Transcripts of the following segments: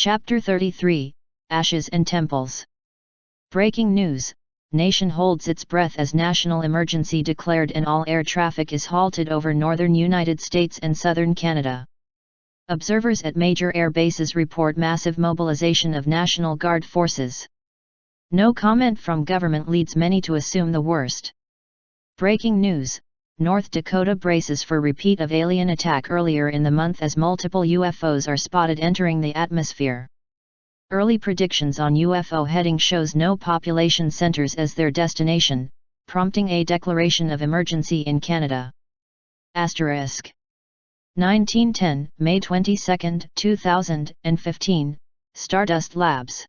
Chapter 33, Ashes and Temples. Breaking news, nation holds its breath as national emergency declared and all air traffic is halted over northern United States and southern Canada. Observers at major air bases report massive mobilization of National Guard forces. No comment from government leads many to assume the worst. Breaking news, North Dakota braces for repeat of alien attack earlier in the month as multiple UFOs are spotted entering the atmosphere. Early predictions on UFO heading shows no population centers as their destination, prompting a declaration of emergency in Canada. Asterisk. 1910, May 22, 2015, Stardust Labs.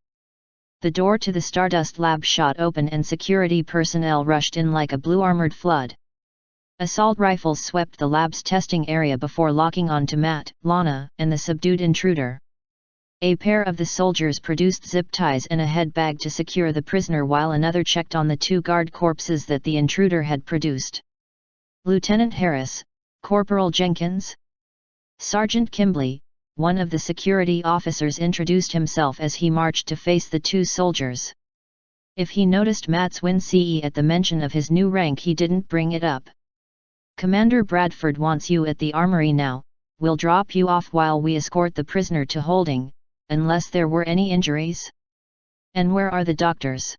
The door to the Stardust lab shot open and security personnel rushed in like a blue armored flood. Assault rifles swept the lab's testing area before locking onto Matt, Lana, and the subdued intruder. A pair of the soldiers produced zip ties and a head bag to secure the prisoner while another checked on the two guard corpses that the intruder had produced. Lieutenant Harris, Corporal Jenkins, Sergeant Kimbley, one of the security officers, introduced himself as he marched to face the two soldiers. If he noticed Matt's wince at the mention of his new rank, he didn't bring it up. Commander Bradford wants you at the armory now. We'll drop you off while we escort the prisoner to holding, unless there were any injuries. And where are the doctors?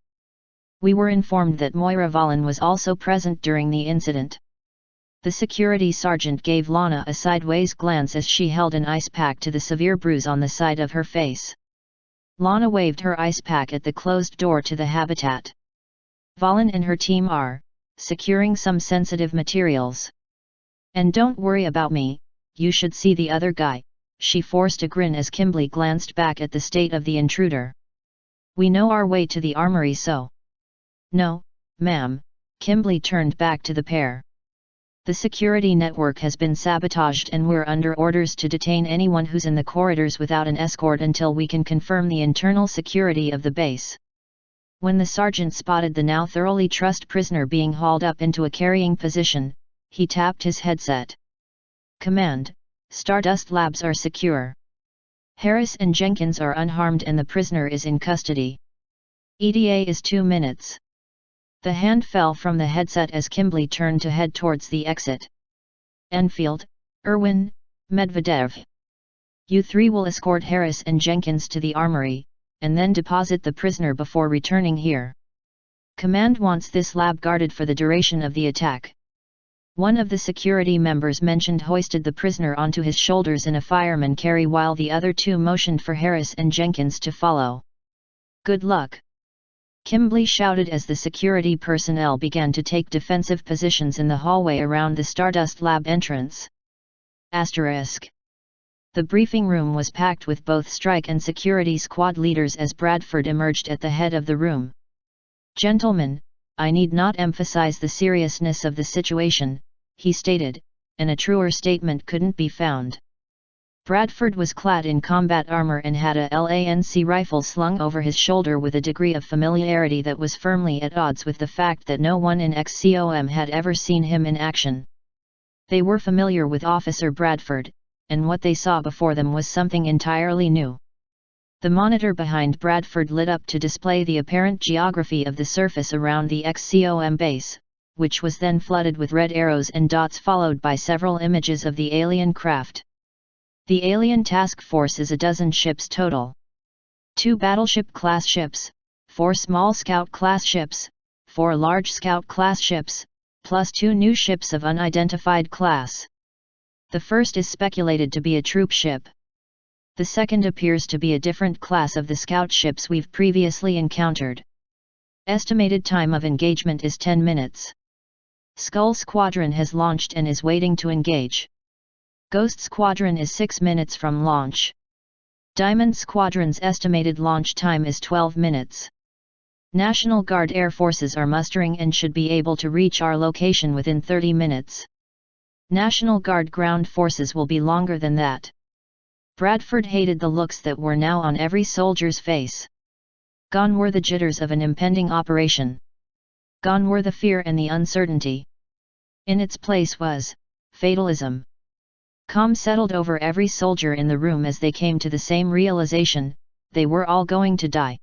We were informed that Moira Volin was also present during the incident. The security sergeant gave Lana a sideways glance as she held an ice pack to the severe bruise on the side of her face. Lana waved her ice pack at the closed door to the habitat. Volin and her team are securing some sensitive materials. And don't worry about me, you should see the other guy. She forced a grin as Kimbley glanced back at the state of the intruder. We know our way to the armory, so. No, ma'am, Kimbley turned back to the pair. The security network has been sabotaged and we're under orders to detain anyone who's in the corridors without an escort until we can confirm the internal security of the base. When the sergeant spotted the now thoroughly trussed prisoner being hauled up into a carrying position, he tapped his headset. Command, Stardust Labs are secure. Harris and Jenkins are unharmed and the prisoner is in custody. ETA is 2 minutes. The hand fell from the headset as Kimbley turned to head towards the exit. Enfield, Irwin, Medvedev. You three will escort Harris and Jenkins to the armory, and then deposit the prisoner before returning here. Command wants this lab guarded for the duration of the attack. One of the security members mentioned hoisted the prisoner onto his shoulders in a fireman carry while the other two motioned for Harris and Jenkins to follow. Good luck! Kimbley shouted as the security personnel began to take defensive positions in the hallway around the Stardust lab entrance. Asterisk. The briefing room was packed with both strike and security squad leaders as Bradford emerged at the head of the room. Gentlemen, I need not emphasize the seriousness of the situation, he stated, and a truer statement couldn't be found. Bradford was clad in combat armor and had a LANC rifle slung over his shoulder with a degree of familiarity that was firmly at odds with the fact that no one in XCOM had ever seen him in action. They were familiar with Officer Bradford, and what they saw before them was something entirely new. The monitor behind Bradford lit up to display the apparent geography of the surface around the XCOM base, which was then flooded with red arrows and dots followed by several images of the alien craft. The alien task force is a dozen ships total. 2 battleship-class ships, 4 small scout-class ships, 4 large scout-class ships, plus 2 new ships of unidentified class. The first is speculated to be a troop ship. The second appears to be a different class of the scout ships we've previously encountered. Estimated time of engagement is 10 minutes. Skull Squadron has launched and is waiting to engage. Ghost Squadron is 6 minutes from launch. Diamond Squadron's estimated launch time is 12 minutes. National Guard Air Forces are mustering and should be able to reach our location within 30 minutes. National Guard ground forces will be longer than that. Bradford hated the looks that were now on every soldier's face. Gone were the jitters of an impending operation. Gone were the fear and the uncertainty. In its place was fatalism. Calm settled over every soldier in the room as they came to the same realization: they were all going to die.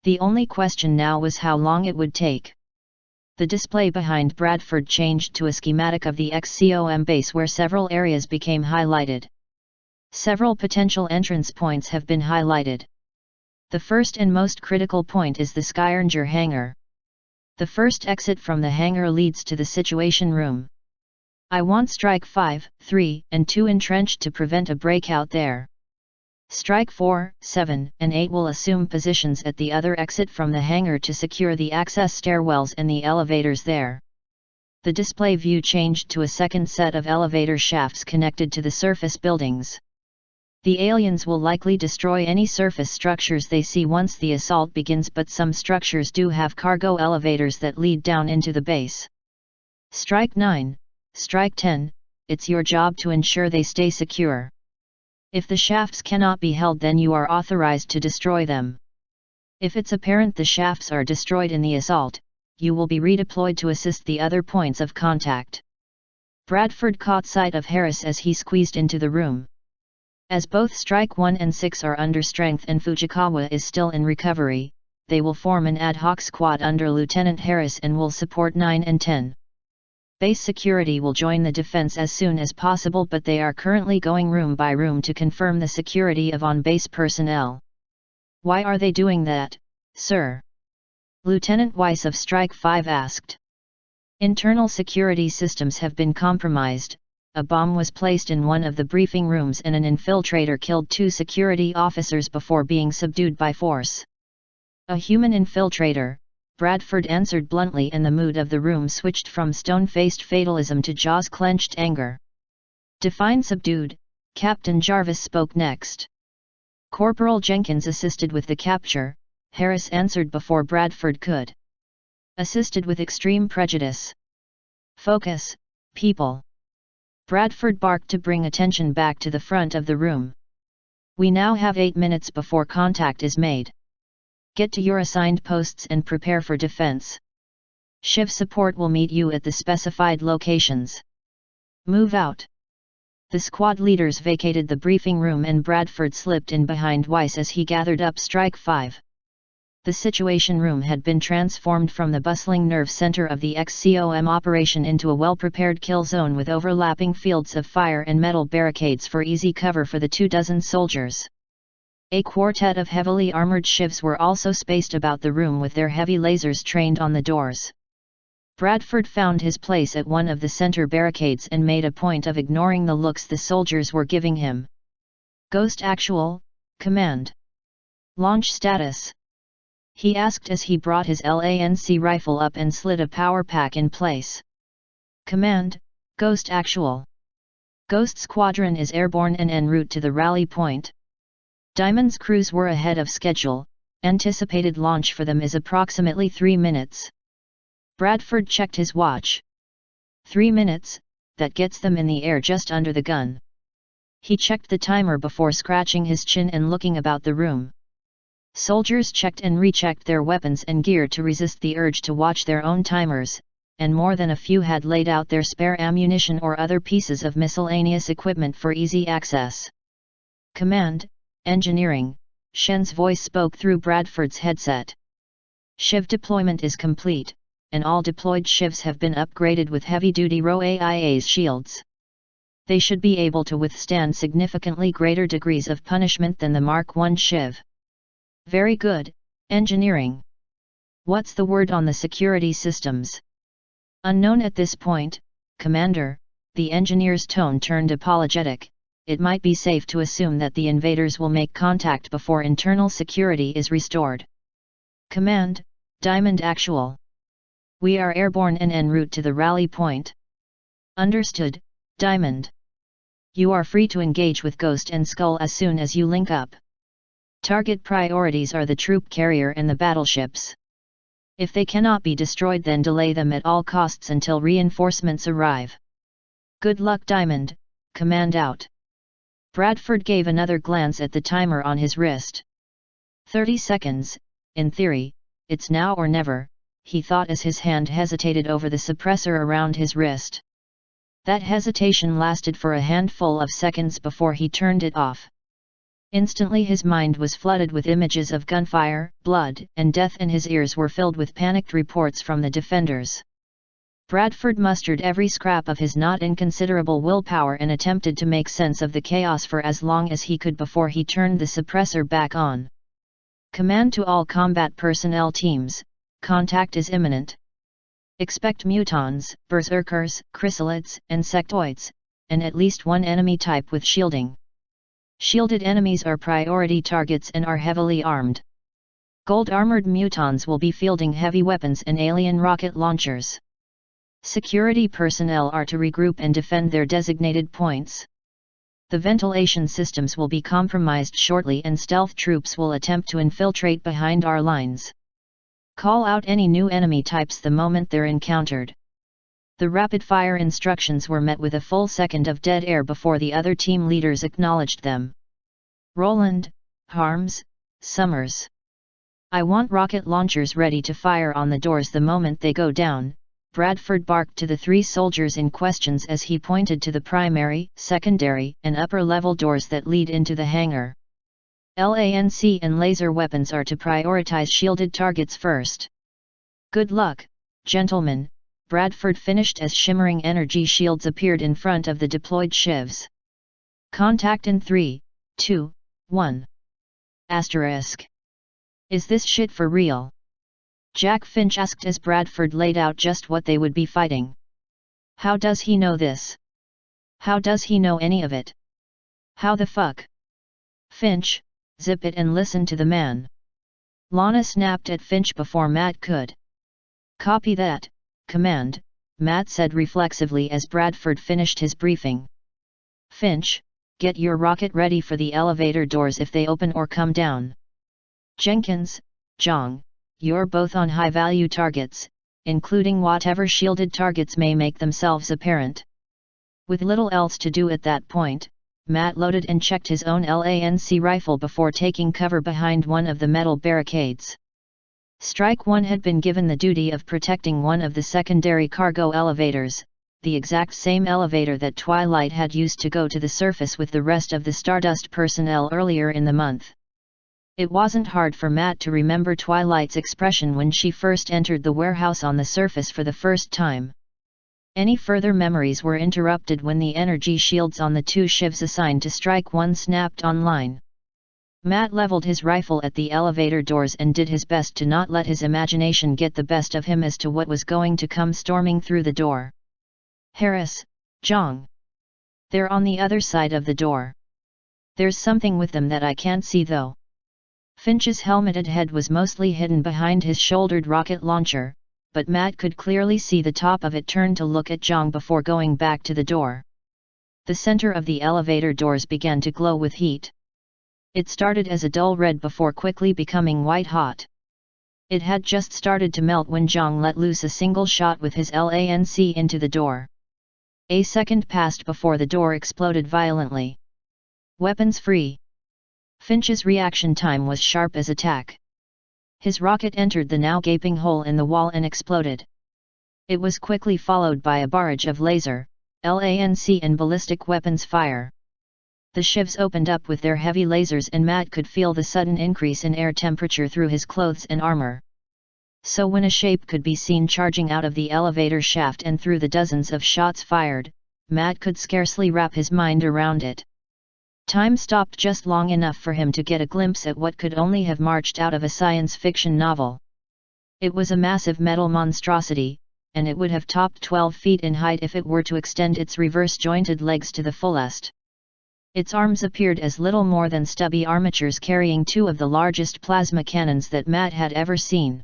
The only question now was how long it would take. The display behind Bradford changed to a schematic of the XCOM base where several areas became highlighted. Several potential entrance points have been highlighted. The first and most critical point is the Skyranger hangar. The first exit from the hangar leads to the Situation Room. I want Strike 5, 3, and 2 entrenched to prevent a breakout there. Strike 4, 7, and 8 will assume positions at the other exit from the hangar to secure the access stairwells and the elevators there. The display view changed to a second set of elevator shafts connected to the surface buildings. The aliens will likely destroy any surface structures they see once the assault begins, but some structures do have cargo elevators that lead down into the base. Strike 9, Strike 10, it's your job to ensure they stay secure. If the shafts cannot be held, then you are authorized to destroy them. If it's apparent the shafts are destroyed in the assault, you will be redeployed to assist the other points of contact. Bradford caught sight of Harris as he squeezed into the room. As both Strike 1 and 6 are under strength and Fujikawa is still in recovery, they will form an ad hoc squad under Lieutenant Harris and will support 9 and 10. Base security will join the defense as soon as possible, but they are currently going room by room to confirm the security of on-base personnel. Why are they doing that, sir? Lieutenant Weiss of Strike 5 asked. Internal security systems have been compromised. A bomb was placed in one of the briefing rooms and an infiltrator killed 2 security officers before being subdued by force. A human infiltrator, Bradford answered bluntly, and the mood of the room switched from stone-faced fatalism to jaws-clenched anger. Define subdued, Captain Jarvis spoke next. Corporal Jenkins assisted with the capture, Harris answered before Bradford could. Assisted with extreme prejudice. Focus, people. Bradford barked to bring attention back to the front of the room. We now have 8 minutes before contact is made. Get to your assigned posts and prepare for defense. Shiv support will meet you at the specified locations. Move out. The squad leaders vacated the briefing room and Bradford slipped in behind Weiss as he gathered up Strike 5. The Situation Room had been transformed from the bustling nerve center of the XCOM operation into a well-prepared kill zone with overlapping fields of fire and metal barricades for easy cover for the 24 soldiers. A quartet of heavily armored Shivs were also spaced about the room with their heavy lasers trained on the doors. Bradford found his place at one of the center barricades and made a point of ignoring the looks the soldiers were giving him. Ghost Actual, Command. Launch status. He asked as he brought his LANC rifle up and slid a power pack in place. Command, Ghost Actual. Ghost Squadron is airborne and en route to the rally point. Diamond's crews were ahead of schedule, anticipated launch for them is approximately 3 minutes. Bradford checked his watch. 3 minutes, that gets them in the air just under the gun. He checked the timer before scratching his chin and looking about the room. Soldiers checked and rechecked their weapons and gear to resist the urge to watch their own timers, and more than a few had laid out their spare ammunition or other pieces of miscellaneous equipment for easy access. Command, Engineering, Shen's voice spoke through Bradford's headset. Shiv deployment is complete, and all deployed Shivs have been upgraded with heavy-duty RO-AIA's shields. They should be able to withstand significantly greater degrees of punishment than the Mark I Shiv. Very good, Engineering. What's the word on the security systems? Unknown at this point, Commander, the engineer's tone turned apologetic. It might be safe to assume that the invaders will make contact before internal security is restored. Command, Diamond Actual. We are airborne and en route to the rally point. Understood, Diamond. You are free to engage with Ghost and Skull as soon as you link up. Target priorities are the troop carrier and the battleships. If they cannot be destroyed, then delay them at all costs until reinforcements arrive. Good luck, Diamond. Command out. Bradford gave another glance at the timer on his wrist. 30 seconds, in theory, it's now or never, he thought as his hand hesitated over the suppressor around his wrist. That hesitation lasted for a handful of seconds before he turned it off. Instantly his mind was flooded with images of gunfire, blood, and death, and his ears were filled with panicked reports from the defenders. Bradford mustered every scrap of his not inconsiderable willpower and attempted to make sense of the chaos for as long as he could before he turned the suppressor back on. Command to all combat personnel teams, contact is imminent. Expect mutons, berserkers, chrysalids, and sectoids, and at least one enemy type with shielding. Shielded enemies are priority targets and are heavily armed. Gold-armored mutons will be fielding heavy weapons and alien rocket launchers. Security personnel are to regroup and defend their designated points. The ventilation systems will be compromised shortly and stealth troops will attempt to infiltrate behind our lines. Call out any new enemy types the moment they're encountered. The rapid-fire instructions were met with a full second of dead air before the other team leaders acknowledged them. Roland, Harms, Summers. I want rocket launchers ready to fire on the doors the moment they go down, Bradford barked to the three soldiers in questions as he pointed to the primary, secondary, and upper-level doors that lead into the hangar. LANC and laser weapons are to prioritize shielded targets first. Good luck, gentlemen, Bradford finished as shimmering energy shields appeared in front of the deployed shivs. Contact in 3, 2, 1. Asterisk. Is this shit for real? Jack Finch asked as Bradford laid out just what they would be fighting. How does he know this? How does he know any of it? How the fuck? Finch, zip it and listen to the man. Lana snapped at Finch before Matt could. Copy that, Command, Matt said reflexively as Bradford finished his briefing. Finch, get your rocket ready for the elevator doors if they open or come down. Jenkins, Jong, you're both on high-value targets, including whatever shielded targets may make themselves apparent. With little else to do at that point, Matt loaded and checked his own LANC rifle before taking cover behind one of the metal barricades. Strike One had been given the duty of protecting one of the secondary cargo elevators, the exact same elevator that Twilight had used to go to the surface with the rest of the Stardust personnel earlier in the month. It wasn't hard for Matt to remember Twilight's expression when she first entered the warehouse on the surface for the first time. Any further memories were interrupted when the energy shields on the two shivs assigned to Strike One snapped online. Matt leveled his rifle at the elevator doors and did his best to not let his imagination get the best of him as to what was going to come storming through the door. Harris, Jong. They're on the other side of the door. There's something with them that I can't see though. Finch's helmeted head was mostly hidden behind his shouldered rocket launcher, but Matt could clearly see the top of it turn to look at Jong before going back to the door. The center of the elevator doors began to glow with heat. It started as a dull red before quickly becoming white-hot. It had just started to melt when Jong let loose a single shot with his LANC into the door. A second passed before the door exploded violently. Weapons free. Finch's reaction time was sharp as attack. His rocket entered the now gaping hole in the wall and exploded. It was quickly followed by a barrage of laser, LANC and ballistic weapons fire. The shivs opened up with their heavy lasers and Matt could feel the sudden increase in air temperature through his clothes and armor. So when a shape could be seen charging out of the elevator shaft and through the dozens of shots fired, Matt could scarcely wrap his mind around it. Time stopped just long enough for him to get a glimpse at what could only have marched out of a science fiction novel. It was a massive metal monstrosity, and it would have topped 12 feet in height if it were to extend its reverse-jointed legs to the fullest. Its arms appeared as little more than stubby armatures carrying two of the largest plasma cannons that Matt had ever seen.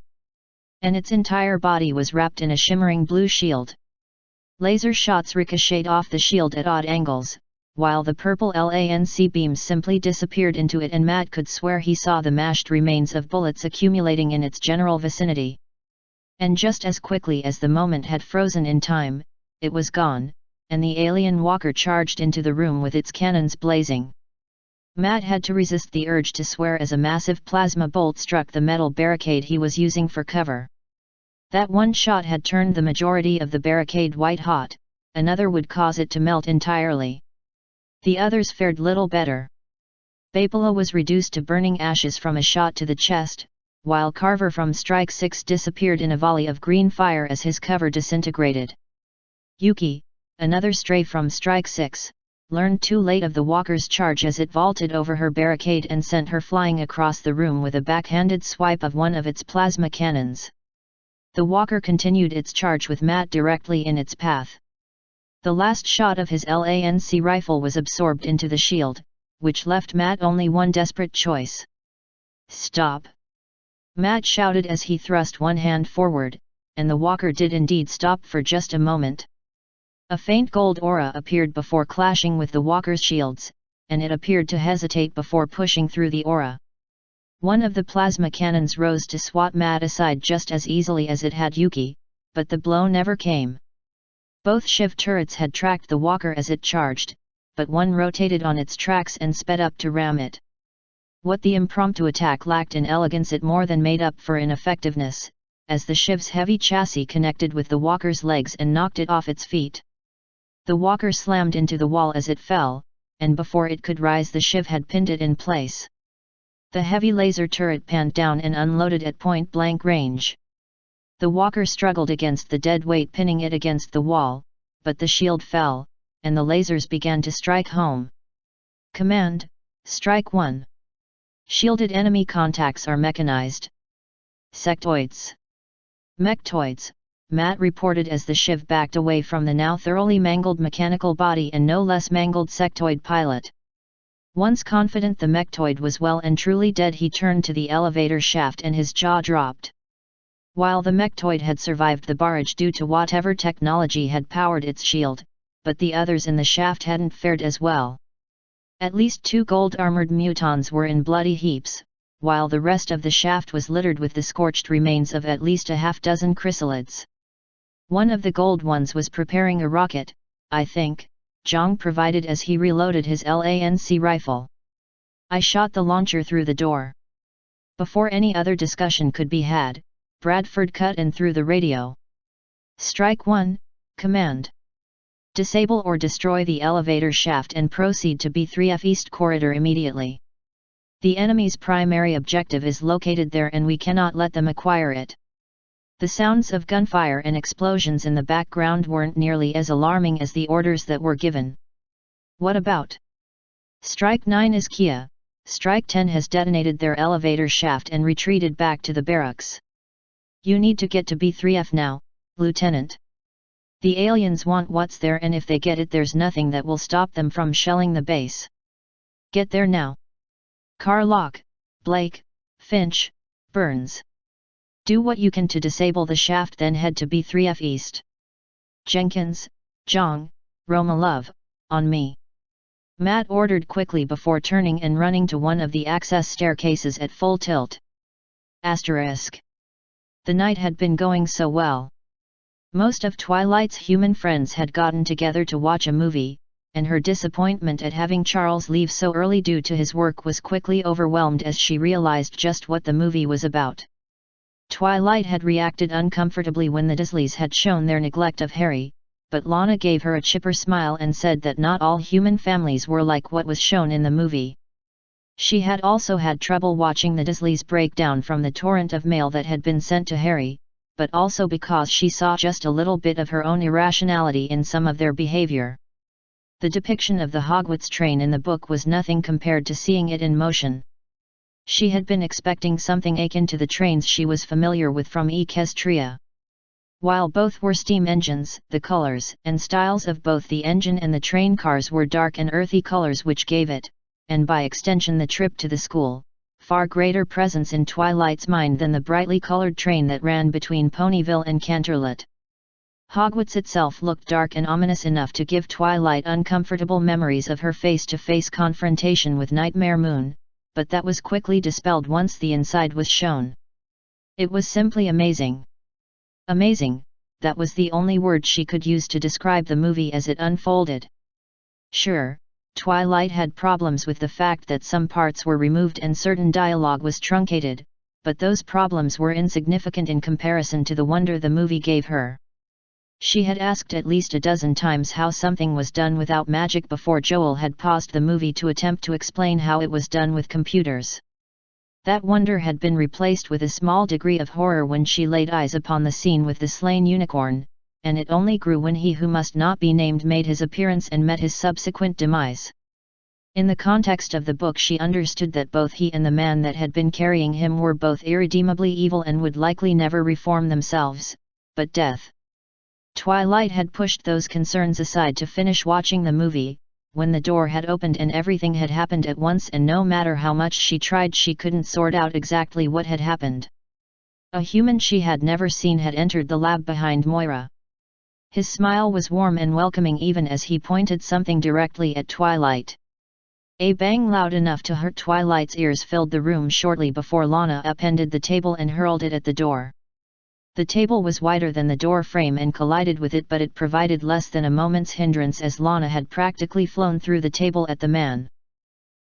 And its entire body was wrapped in a shimmering blue shield. Laser shots ricocheted off the shield at odd angles, while the purple LANC beams simply disappeared into it and Matt could swear he saw the mashed remains of bullets accumulating in its general vicinity. And just as quickly as the moment had frozen in time, it was gone, and the alien walker charged into the room with its cannons blazing. Matt had to resist the urge to swear as a massive plasma bolt struck the metal barricade he was using for cover. That one shot had turned the majority of the barricade white-hot, another would cause it to melt entirely. The others fared little better. Bapala was reduced to burning ashes from a shot to the chest, while Carver from Strike 6 disappeared in a volley of green fire as his cover disintegrated. Yuki, another stray from Strike 6, learned too late of the walker's charge as it vaulted over her barricade and sent her flying across the room with a backhanded swipe of one of its plasma cannons. The walker continued its charge with Matt directly in its path. The last shot of his LANC rifle was absorbed into the shield, which left Matt only one desperate choice. "Stop!" Matt shouted as he thrust one hand forward, and the walker did indeed stop for just a moment. A faint gold aura appeared before clashing with the walker's shields, and it appeared to hesitate before pushing through the aura. One of the plasma cannons rose to swat Matt aside just as easily as it had Yuki, but the blow never came. Both Shiv turrets had tracked the walker as it charged, but one rotated on its tracks and sped up to ram it. What the impromptu attack lacked in elegance it more than made up for in effectiveness, as the Shiv's heavy chassis connected with the walker's legs and knocked it off its feet. The walker slammed into the wall as it fell, and before it could rise the Shiv had pinned it in place. The heavy laser turret panned down and unloaded at point-blank range. The walker struggled against the dead weight pinning it against the wall, but the shield fell, and the lasers began to strike home. Command, Strike 1. Shielded enemy contacts are mechanized. Sectoids. Mechtoids, Matt reported as the Shiv backed away from the now thoroughly mangled mechanical body and no less mangled sectoid pilot. Once confident the mechtoid was well and truly dead, he turned to the elevator shaft and his jaw dropped. While the mechtoid had survived the barrage due to whatever technology had powered its shield, but the others in the shaft hadn't fared as well. At least 2 gold-armored mutons were in bloody heaps, while the rest of the shaft was littered with the scorched remains of at least a half-dozen chrysalids. One of the gold ones was preparing a rocket, I think, Zhang provided as he reloaded his LANC rifle. I shot the launcher through the door. Before any other discussion could be had, Bradford cut in through the radio. Strike 1, Command. Disable or destroy the elevator shaft and proceed to B3F East Corridor immediately. The enemy's primary objective is located there and we cannot let them acquire it. The sounds of gunfire and explosions in the background weren't nearly as alarming as the orders that were given. What about? Strike 9 is Kia, Strike 10 has detonated their elevator shaft and retreated back to the barracks. You need to get to B3F now, Lieutenant. The aliens want what's there and if they get it there's nothing that will stop them from shelling the base. Get there now. Carlock, Blake, Finch, Burns. Do what you can to disable the shaft then head to B3F East. Jenkins, Zhang, Romalov, on me. Matt ordered quickly before turning and running to one of the access staircases at full tilt. Asterisk. The night had been going so well. Most of Twilight's human friends had gotten together to watch a movie, and her disappointment at having Charles leave so early due to his work was quickly overwhelmed as she realized just what the movie was about. Twilight had reacted uncomfortably when the Dursleys had shown their neglect of Harry, but Lana gave her a chipper smile and said that not all human families were like what was shown in the movie. She had also had trouble watching the Dursleys break down from the torrent of mail that had been sent to Harry, but also because she saw just a little bit of her own irrationality in some of their behavior. The depiction of the Hogwarts train in the book was nothing compared to seeing it in motion. She had been expecting something akin to the trains she was familiar with from Equestria. While both were steam engines, the colors and styles of both the engine and the train cars were dark and earthy colors which gave it, and by extension the trip to the school, far greater presence in Twilight's mind than the brightly colored train that ran between Ponyville and Canterlot. Hogwarts itself looked dark and ominous enough to give Twilight uncomfortable memories of her face-to-face confrontation with Nightmare Moon, but that was quickly dispelled once the inside was shown. It was simply amazing. Amazing, that was the only word she could use to describe the movie as it unfolded. Sure, Twilight had problems with the fact that some parts were removed and certain dialogue was truncated, but those problems were insignificant in comparison to the wonder the movie gave her. She had asked at least a dozen times how something was done without magic before Joel had paused the movie to attempt to explain how it was done with computers. That wonder had been replaced with a small degree of horror when she laid eyes upon the scene with the slain unicorn, and it only grew when he who must not be named made his appearance and met his subsequent demise. In the context of the book she understood that both he and the man that had been carrying him were both irredeemably evil and would likely never reform themselves, but death. Twilight had pushed those concerns aside to finish watching the movie, when the door had opened and everything had happened at once, and no matter how much she tried she couldn't sort out exactly what had happened. A human she had never seen had entered the lab behind Moira. His smile was warm and welcoming even as he pointed something directly at Twilight. A bang loud enough to hurt Twilight's ears filled the room shortly before Lana upended the table and hurled it at the door. The table was wider than the door frame and collided with it, but it provided less than a moment's hindrance as Lana had practically flown through the table at the man.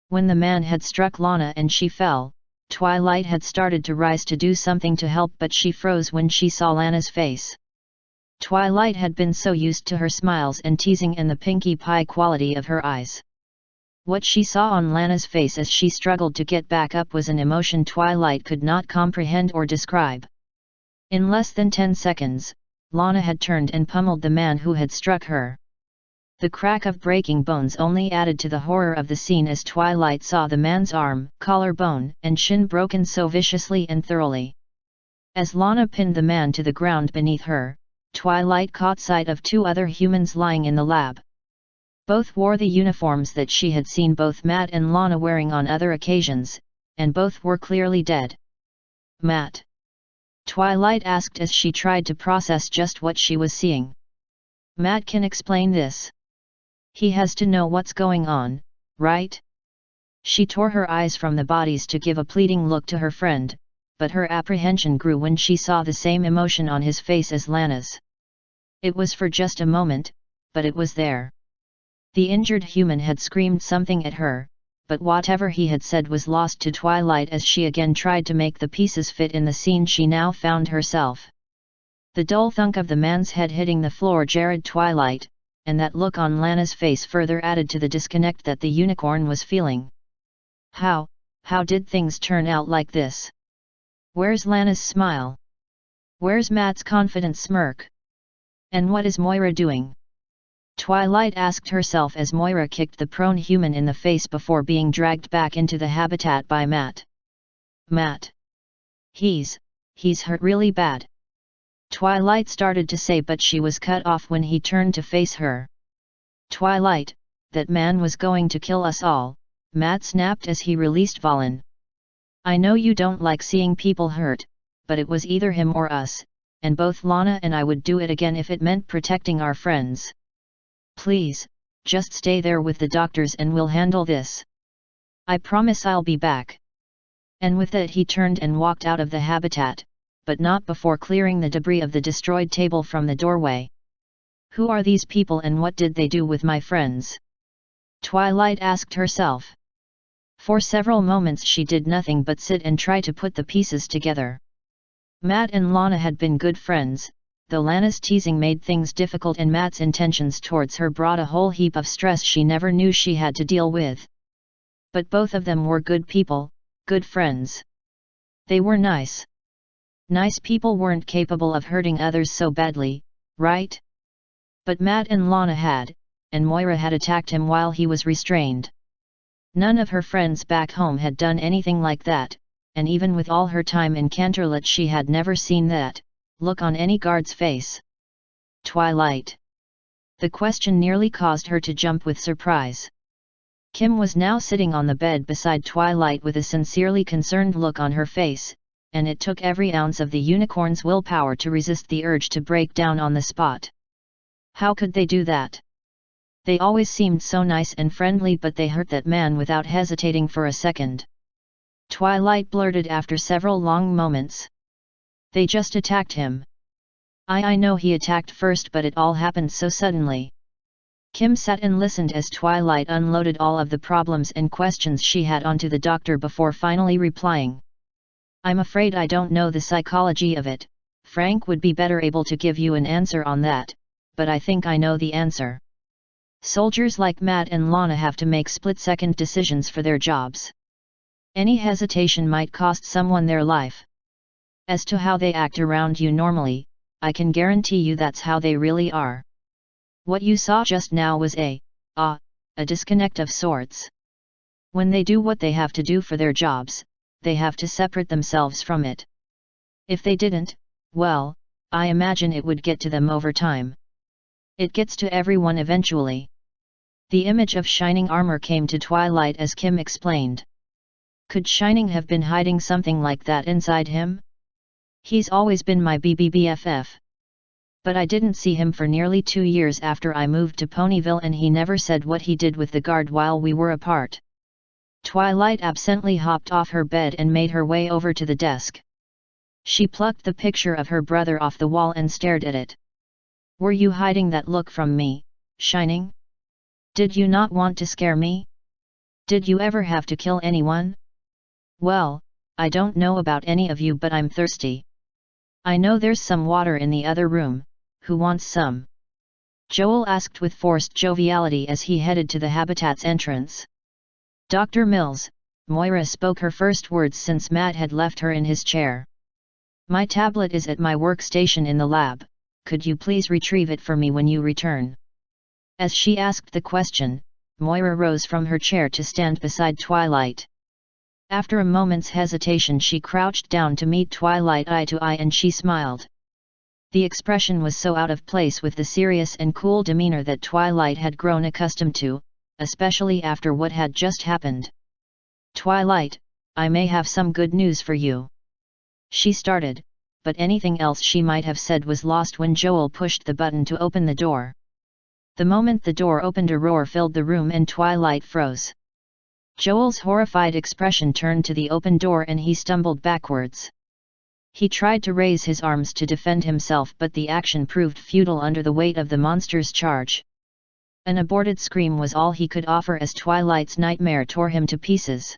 When the man had struck Lana and she fell, Twilight had started to rise to do something to help, but she froze when she saw Lana's face. Twilight had been so used to her smiles and teasing and the pinkie pie quality of her eyes. What she saw on Lana's face as she struggled to get back up was an emotion Twilight could not comprehend or describe. In less than 10 seconds, Lana had turned and pummeled the man who had struck her. The crack of breaking bones only added to the horror of the scene as Twilight saw the man's arm, collarbone, and shin broken so viciously and thoroughly. As Lana pinned the man to the ground beneath her, Twilight caught sight of two other humans lying in the lab. Both wore the uniforms that she had seen both Matt and Lana wearing on other occasions, and both were clearly dead. Matt? Twilight asked as she tried to process just what she was seeing. Matt can explain this. He has to know what's going on, right? She tore her eyes from the bodies to give a pleading look to her friend, but her apprehension grew when she saw the same emotion on his face as Lana's. It was for just a moment, but it was there. The injured human had screamed something at her, but whatever he had said was lost to Twilight as she again tried to make the pieces fit in the scene she now found herself. The dull thunk of the man's head hitting the floor jarred Twilight, and that look on Lana's face further added to the disconnect that the unicorn was feeling. How did things turn out like this? Where's Lana's smile? Where's Matt's confident smirk? And what is Moira doing? Twilight asked herself as Moira kicked the prone human in the face before being dragged back into the habitat by Matt. Matt. He's hurt really bad. Twilight started to say, but she was cut off when he turned to face her. Twilight, that man was going to kill us all, Matt snapped as he released Valen. I know you don't like seeing people hurt, but it was either him or us, and both Lana and I would do it again if it meant protecting our friends. Please, just stay there with the doctors and we'll handle this. I promise I'll be back. And with that he turned and walked out of the habitat, but not before clearing the debris of the destroyed table from the doorway. Who are these people and what did they do with my friends? Twilight asked herself. For several moments she did nothing but sit and try to put the pieces together. Matt and Lana had been good friends, though Lana's teasing made things difficult and Matt's intentions towards her brought a whole heap of stress she never knew she had to deal with. But both of them were good people, good friends. They were nice. Nice people weren't capable of hurting others so badly, right? But Matt and Lana had, and Moira had attacked him while he was restrained. None of her friends back home had done anything like that, and even with all her time in Canterlot she had never seen that look on any guard's face. Twilight. The question nearly caused her to jump with surprise. Kim was now sitting on the bed beside Twilight with a sincerely concerned look on her face, and it took every ounce of the unicorn's willpower to resist the urge to break down on the spot. How could they do that? They always seemed so nice and friendly, but they hurt that man without hesitating for a second. Twilight blurted after several long moments. They just attacked him. I know he attacked first, but it all happened so suddenly. Kim sat and listened as Twilight unloaded all of the problems and questions she had onto the doctor before finally replying. I'm afraid I don't know the psychology of it. Frank would be better able to give you an answer on that, but I think I know the answer. Soldiers like Matt and Lana have to make split-second decisions for their jobs. Any hesitation might cost someone their life. As to how they act around you normally, I can guarantee you that's how they really are. What you saw just now was a disconnect of sorts. When they do what they have to do for their jobs, they have to separate themselves from it. If they didn't, well, I imagine it would get to them over time. It gets to everyone eventually. The image of shining armor came to Twilight as Kim explained. Could Shining have been hiding something like that inside him? He's always been my BBBFF. But I didn't see him for nearly 2 years after I moved to Ponyville, and he never said what he did with the guard while we were apart. Twilight absently hopped off her bed and made her way over to the desk. She plucked the picture of her brother off the wall and stared at it. Were you hiding that look from me, Shining? Did you not want to scare me? Did you ever have to kill anyone? Well, I don't know about any of you, but I'm thirsty. I know there's some water in the other room. Who wants some? Joel asked with forced joviality as he headed to the habitat's entrance. Dr. Mills, Moira spoke her first words since Matt had left her in his chair. My tablet is at my workstation in the lab. Could you please retrieve it for me when you return? As she asked the question, Moira rose from her chair to stand beside Twilight. After a moment's hesitation, she crouched down to meet Twilight eye to eye, and she smiled. The expression was so out of place with the serious and cool demeanor that Twilight had grown accustomed to, especially after what had just happened. Twilight, I may have some good news for you. She started, but anything else she might have said was lost when Joel pushed the button to open the door. The moment the door opened, a roar filled the room and Twilight froze. Joel's horrified expression turned to the open door and he stumbled backwards. He tried to raise his arms to defend himself, but the action proved futile under the weight of the monster's charge. An aborted scream was all he could offer as Twilight's nightmare tore him to pieces.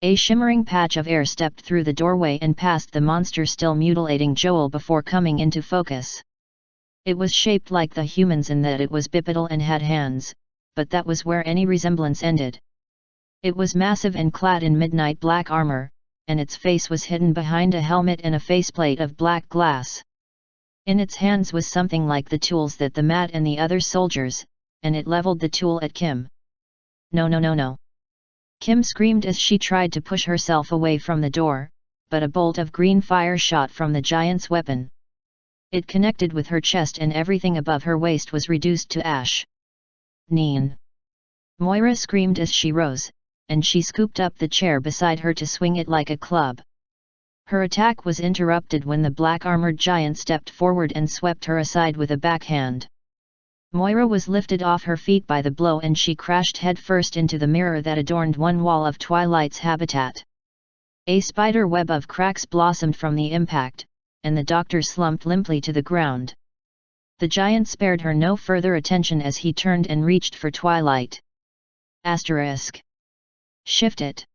A shimmering patch of air stepped through the doorway and past the monster, still mutilating Joel before coming into focus. It was shaped like the humans in that it was bipedal and had hands, but that was where any resemblance ended. It was massive and clad in midnight black armor, and its face was hidden behind a helmet and a faceplate of black glass. In its hands was something like the tools that the Matt and the other soldiers, and it leveled the tool at Kim. No, no, no, no. Kim screamed as she tried to push herself away from the door, but a bolt of green fire shot from the giant's weapon. It connected with her chest and everything above her waist was reduced to ash. Neen! Moira screamed as she rose, and she scooped up the chair beside her to swing it like a club. Her attack was interrupted when the black-armored giant stepped forward and swept her aside with a backhand. Moira was lifted off her feet by the blow and she crashed headfirst into the mirror that adorned one wall of Twilight's habitat. A spider web of cracks blossomed from the impact, and the doctor slumped limply to the ground. The giant spared her no further attention as he turned and reached for Twilight. Asterisk. Shift it!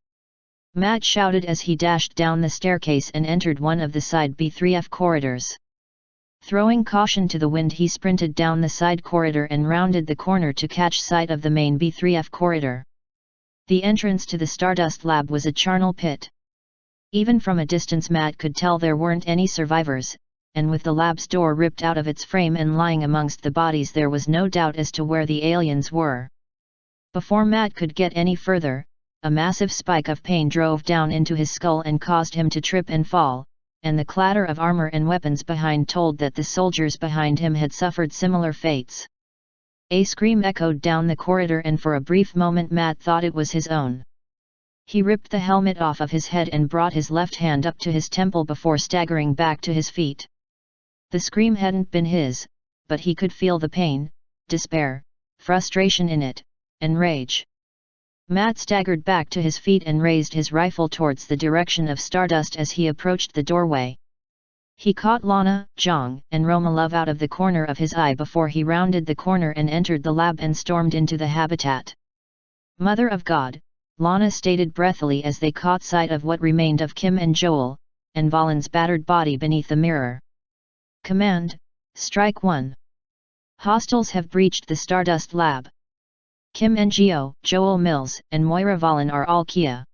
Matt shouted as he dashed down the staircase and entered one of the side B3F corridors. Throwing caution to the wind, he sprinted down the side corridor and rounded the corner to catch sight of the main B3F corridor. The entrance to the Stardust lab was a charnel pit. Even from a distance Matt could tell there weren't any survivors, and with the lab's door ripped out of its frame and lying amongst the bodies, there was no doubt as to where the aliens were. Before Matt could get any further, a massive spike of pain drove down into his skull and caused him to trip and fall, and the clatter of armor and weapons behind told that the soldiers behind him had suffered similar fates. A scream echoed down the corridor, and for a brief moment Matt thought it was his own. He ripped the helmet off of his head and brought his left hand up to his temple before staggering back to his feet. The scream hadn't been his, but he could feel the pain, despair, frustration in it, and rage. Matt staggered back to his feet and raised his rifle towards the direction of Stardust as he approached the doorway. He caught Lana, Zhang, and Romalov out of the corner of his eye before he rounded the corner and entered the lab and stormed into the habitat. Mother of God, Lana stated breathily as they caught sight of what remained of Kim and Joel, and Valen's battered body beneath the mirror. Command, Strike 1. Hostiles have breached the Stardust lab. Kim Ngo, Joel Mills, and Moira Valen are all Kia.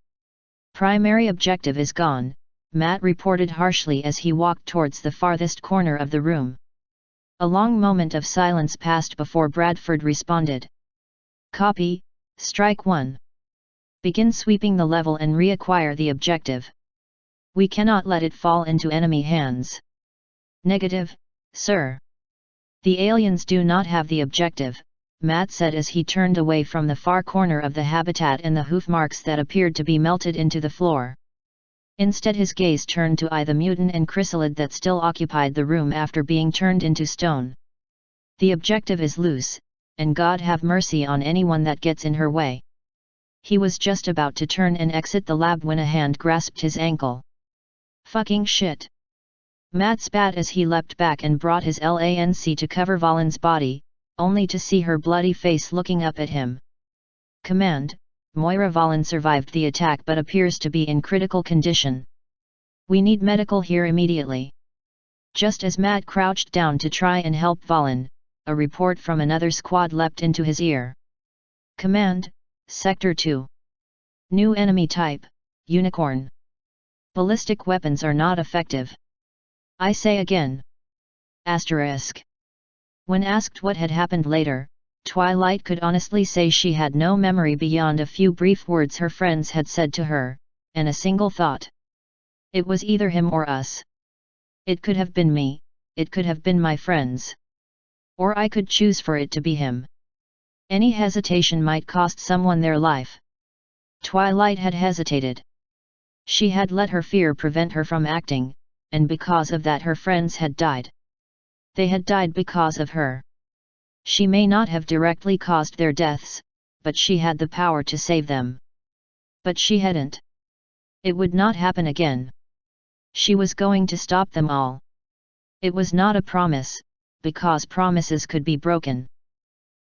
Primary objective is gone, Matt reported harshly as he walked towards the farthest corner of the room. A long moment of silence passed before Bradford responded. Copy, Strike 1. Begin sweeping the level and reacquire the objective. We cannot let it fall into enemy hands. Negative, sir. The aliens do not have the objective, Matt said as he turned away from the far corner of the habitat and the hoof marks that appeared to be melted into the floor. Instead his gaze turned to the mutant and chrysalid that still occupied the room after being turned into stone. The objective is loose, and God have mercy on anyone that gets in her way. He was just about to turn and exit the lab when a hand grasped his ankle. Fucking shit. Matt spat as he leapt back and brought his LANC to cover Valen's body, only to see her bloody face looking up at him. Command, Moira Valen survived the attack but appears to be in critical condition. We need medical here immediately. Just as Matt crouched down to try and help Valen, a report from another squad leapt into his ear. Command, Sector 2. New enemy type, Unicorn. Ballistic weapons are not effective. I say again. Asterisk. When asked what had happened later, Twilight could honestly say she had no memory beyond a few brief words her friends had said to her, and a single thought. It was either him or us. It could have been me, it could have been my friends. Or I could choose for it to be him. Any hesitation might cost someone their life. Twilight had hesitated. She had let her fear prevent her from acting, and because of that her friends had died. They had died because of her. She may not have directly caused their deaths, but she had the power to save them. But she hadn't. It would not happen again. She was going to stop them all. It was not a promise, because promises could be broken.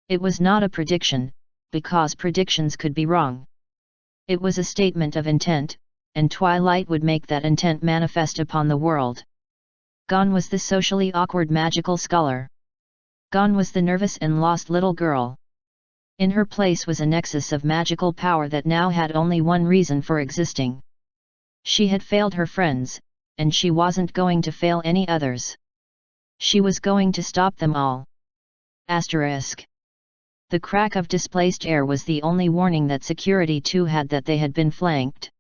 It was not a prediction, because predictions could be wrong. It was a statement of intent, and Twilight would make that intent manifest upon the world. Gone was the socially awkward magical scholar. Gone was the nervous and lost little girl. In her place was a nexus of magical power that now had only one reason for existing. She had failed her friends, and she wasn't going to fail any others. She was going to stop them all. Asterisk. The crack of displaced air was the only warning that Security 2 had that they had been flanked.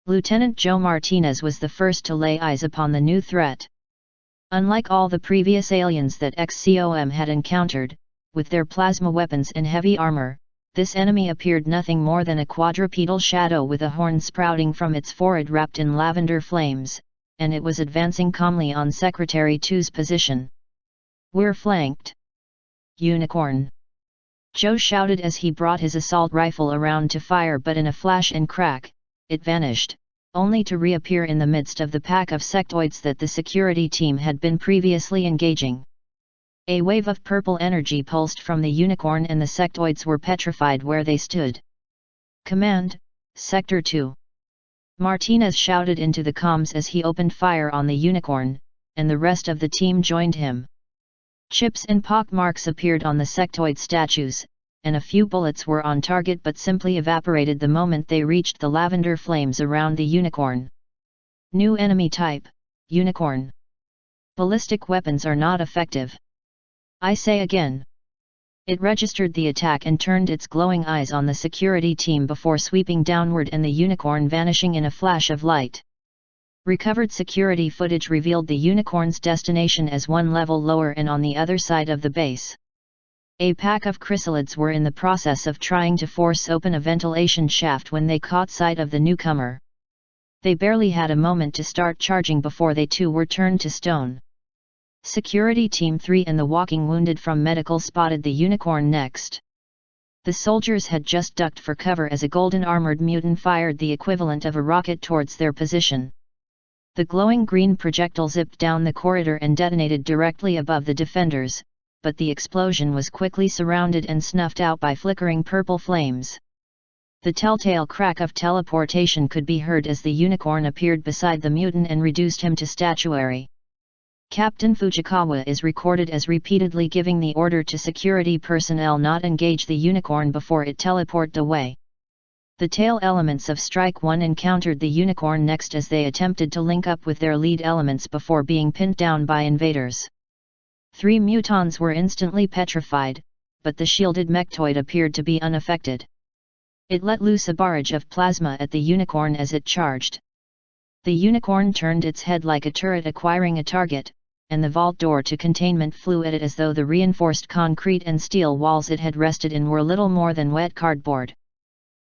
Lieutenant Joe Martinez was the first to lay eyes upon the new threat. Unlike all the previous aliens that XCOM had encountered, with their plasma weapons and heavy armor, this enemy appeared nothing more than a quadrupedal shadow with a horn sprouting from its forehead wrapped in lavender flames, and it was advancing calmly on Secretary 2's position. We're flanked. Unicorn. Joe shouted as he brought his assault rifle around to fire, but in a flash and crack, it vanished, only to reappear in the midst of the pack of sectoids that the security team had been previously engaging. A wave of purple energy pulsed from the unicorn and the sectoids were petrified where they stood. Command, Sector 2. Martinez shouted into the comms as he opened fire on the unicorn, and the rest of the team joined him. Chips and pock marks appeared on the sectoid statues, and a few bullets were on target but simply evaporated the moment they reached the lavender flames around the unicorn. New enemy type, Unicorn. Ballistic weapons are not effective. I say again. It registered the attack and turned its glowing eyes on the security team before sweeping downward and the unicorn vanishing in a flash of light. Recovered security footage revealed the unicorn's destination as one level lower and on the other side of the base. A pack of chrysalids were in the process of trying to force open a ventilation shaft when they caught sight of the newcomer. They barely had a moment to start charging before they too were turned to stone. Security Team 3 and the walking wounded from medical spotted the unicorn next. The soldiers had just ducked for cover as a golden armored mutant fired the equivalent of a rocket towards their position. The glowing green projectile zipped down the corridor and detonated directly above the defenders, but the explosion was quickly surrounded and snuffed out by flickering purple flames. The telltale crack of teleportation could be heard as the unicorn appeared beside the mutant and reduced him to statuary. Captain Fujikawa is recorded as repeatedly giving the order to security personnel not engage the unicorn before it teleported away. The tail elements of Strike 1 encountered the unicorn next as they attempted to link up with their lead elements before being pinned down by invaders. 3 mutons were instantly petrified, but the shielded mechtoid appeared to be unaffected. It let loose a barrage of plasma at the unicorn as it charged. The unicorn turned its head like a turret acquiring a target, and the vault door to containment flew at it as though the reinforced concrete and steel walls it had rested in were little more than wet cardboard.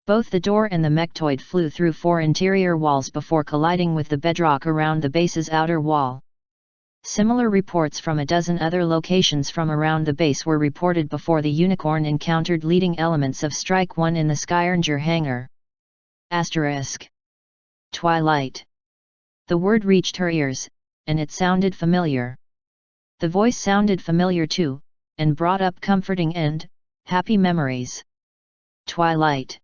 Both the door and the mechtoid flew through 4 interior walls before colliding with the bedrock around the base's outer wall. Similar reports from a dozen other locations from around the base were reported before the unicorn encountered leading elements of Strike 1 in the Skyranger hangar. *. Twilight. The word reached her ears, and it sounded familiar. The voice sounded familiar too, and brought up comforting and happy memories. Twilight.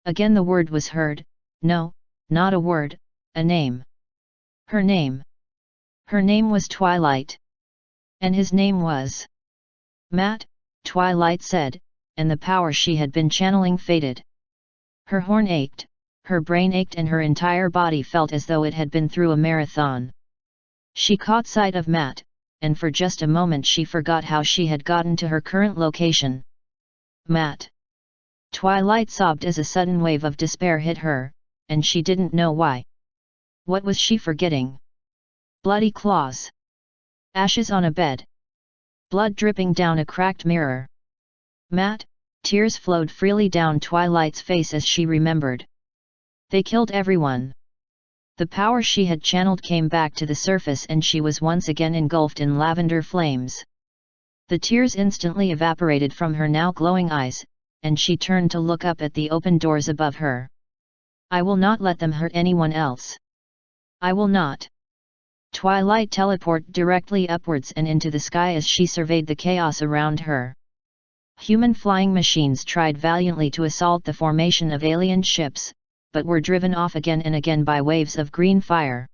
Again the word was heard, no, not a word, a name. Her name. Her name was Twilight. And his name was Matt, Twilight said, and the power she had been channeling faded. Her horn ached, her brain ached and her entire body felt as though it had been through a marathon. She caught sight of Matt, and for just a moment she forgot how she had gotten to her current location. Matt. Twilight sobbed as a sudden wave of despair hit her, and she didn't know why. What was she forgetting? Bloody claws. Ashes on a bed. Blood dripping down a cracked mirror. Matt, tears flowed freely down Twilight's face as she remembered. They killed everyone. The power she had channeled came back to the surface and she was once again engulfed in lavender flames. The tears instantly evaporated from her now glowing eyes, and she turned to look up at the open doors above her. I will not let them hurt anyone else. I will not. Twilight teleported directly upwards and into the sky as she surveyed the chaos around her. Human flying machines tried valiantly to assault the formation of alien ships, but were driven off again and again by waves of green fire.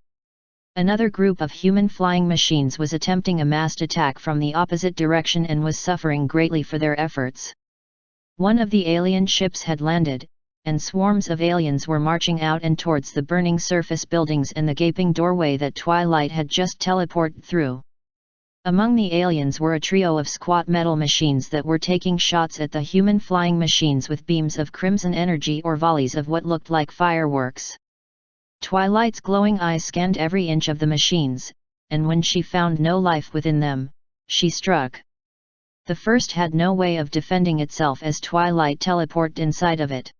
Another group of human flying machines was attempting a massed attack from the opposite direction and was suffering greatly for their efforts. One of the alien ships had landed, and swarms of aliens were marching out and towards the burning surface buildings and the gaping doorway that Twilight had just teleported through. Among the aliens were a trio of squat metal machines that were taking shots at the human flying machines with beams of crimson energy or volleys of what looked like fireworks. Twilight's glowing eyes scanned every inch of the machines, and when she found no life within them, she struck. The first had no way of defending itself as Twilight teleported inside of it.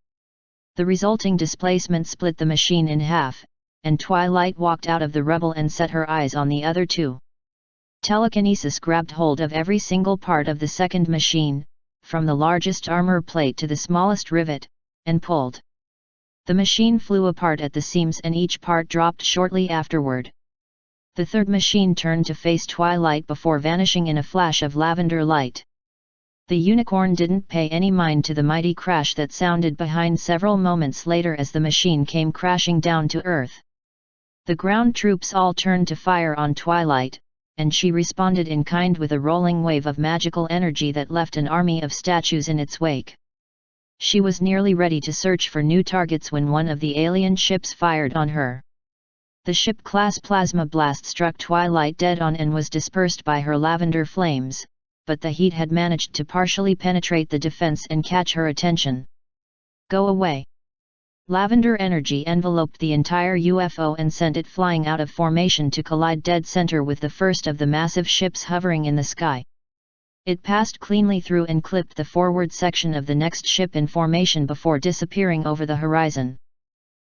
The resulting displacement split the machine in half, and Twilight walked out of the rubble and set her eyes on the other two. Telekinesis grabbed hold of every single part of the second machine, from the largest armor plate to the smallest rivet, and pulled. The machine flew apart at the seams and each part dropped shortly afterward. The third machine turned to face Twilight before vanishing in a flash of lavender light. The unicorn didn't pay any mind to the mighty crash that sounded behind several moments later as the machine came crashing down to earth. The ground troops all turned to fire on Twilight, and she responded in kind with a rolling wave of magical energy that left an army of statues in its wake. She was nearly ready to search for new targets when one of the alien ships fired on her. The ship-class plasma blast struck Twilight dead on and was dispersed by her lavender flames, but the heat had managed to partially penetrate the defense and catch her attention. Go away! Lavender energy enveloped the entire UFO and sent it flying out of formation to collide dead center with the first of the massive ships hovering in the sky. It passed cleanly through and clipped the forward section of the next ship in formation before disappearing over the horizon.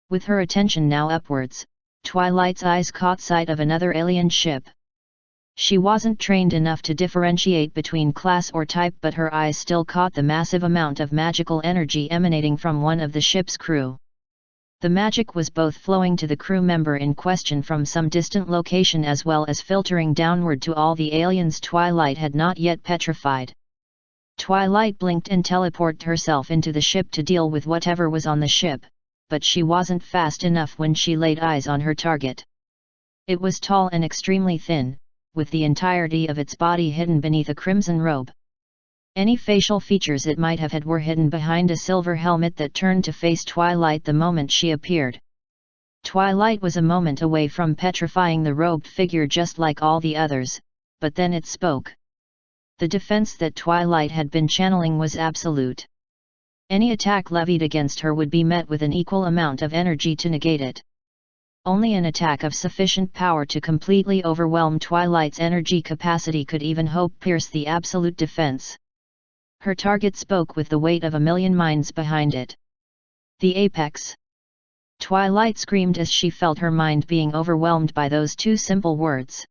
With her attention now upwards, Twilight's eyes caught sight of another alien ship. She wasn't trained enough to differentiate between class or type, but her eyes still caught the massive amount of magical energy emanating from one of the ship's crew. The magic was both flowing to the crew member in question from some distant location as well as filtering downward to all the aliens Twilight had not yet petrified. Twilight blinked and teleported herself into the ship to deal with whatever was on the ship, but she wasn't fast enough when she laid eyes on her target. It was tall and extremely thin, with the entirety of its body hidden beneath a crimson robe. Any facial features it might have had were hidden behind a silver helmet that turned to face Twilight the moment she appeared. Twilight was a moment away from petrifying the robed figure just like all the others, but then it spoke. The defense that Twilight had been channeling was absolute. Any attack levied against her would be met with an equal amount of energy to negate it. Only an attack of sufficient power to completely overwhelm Twilight's energy capacity could even hope pierce the absolute defense. Her target spoke with the weight of 1,000,000 minds behind it. The apex. Twilight screamed as she felt her mind being overwhelmed by those two simple words.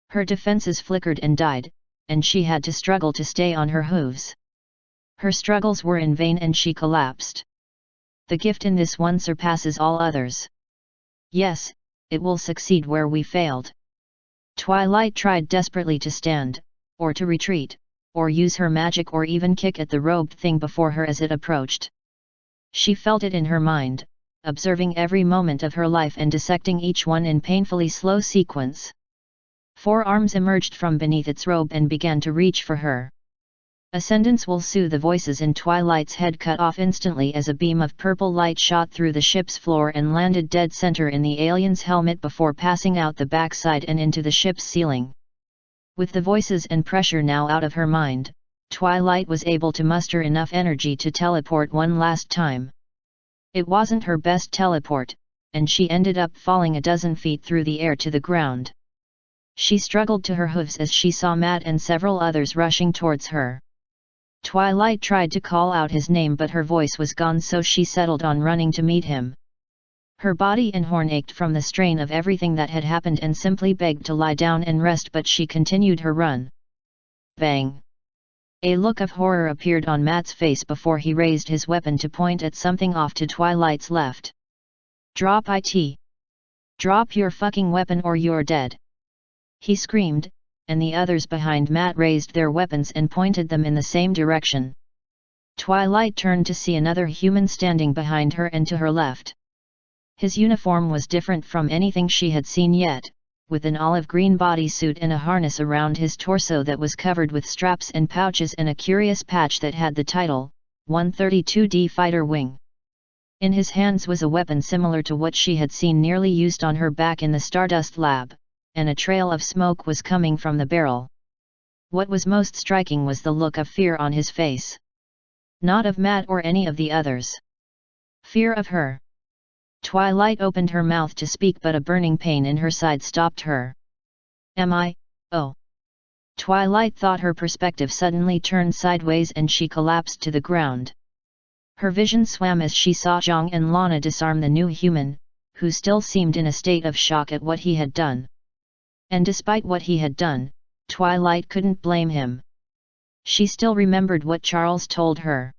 Her defenses flickered and died, and she had to struggle to stay on her hooves. Her struggles were in vain and she collapsed. The gift in this one surpasses all others. Yes, it will succeed where we failed. Twilight tried desperately to stand, or to retreat, or use her magic or even kick at the robed thing before her as it approached. She felt it in her mind, observing every moment of her life and dissecting each one in painfully slow sequence. 4 arms emerged from beneath its robe and began to reach for her. Ascendance will sue, the voices in Twilight's head cut off instantly as a beam of purple light shot through the ship's floor and landed dead center in the alien's helmet before passing out the backside and into the ship's ceiling. With the voices and pressure now out of her mind, Twilight was able to muster enough energy to teleport one last time. It wasn't her best teleport, and she ended up falling a dozen feet through the air to the ground. She struggled to her hooves as she saw Matt and several others rushing towards her. Twilight tried to call out his name, but her voice was gone, so she settled on running to meet him. Her body and horn ached from the strain of everything that had happened and simply begged to lie down and rest, but she continued her run. Bang! A look of horror appeared on Matt's face before he raised his weapon to point at something off to Twilight's left. Drop it! Drop your fucking weapon or you're dead! He screamed, and the others behind Matt raised their weapons and pointed them in the same direction. Twilight turned to see another human standing behind her and to her left. His uniform was different from anything she had seen yet, with an olive-green bodysuit and a harness around his torso that was covered with straps and pouches and a curious patch that had the title, 132D Fighter Wing. In his hands was a weapon similar to what she had seen nearly used on her back in the Stardust lab, and a trail of smoke was coming from the barrel. What was most striking was the look of fear on his face. Not of Matt or any of the others. Fear of her. Twilight opened her mouth to speak, but a burning pain in her side stopped her. Am I? Oh. Twilight thought. Her perspective suddenly turned sideways and she collapsed to the ground. Her vision swam as she saw Zhang and Lana disarm the new human, who still seemed in a state of shock at what he had done. And despite what he had done, Twilight couldn't blame him. She still remembered what Charles told her.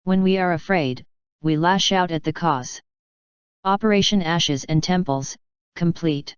When we are afraid, we lash out at the cause. Operation Ashes and Temples, complete.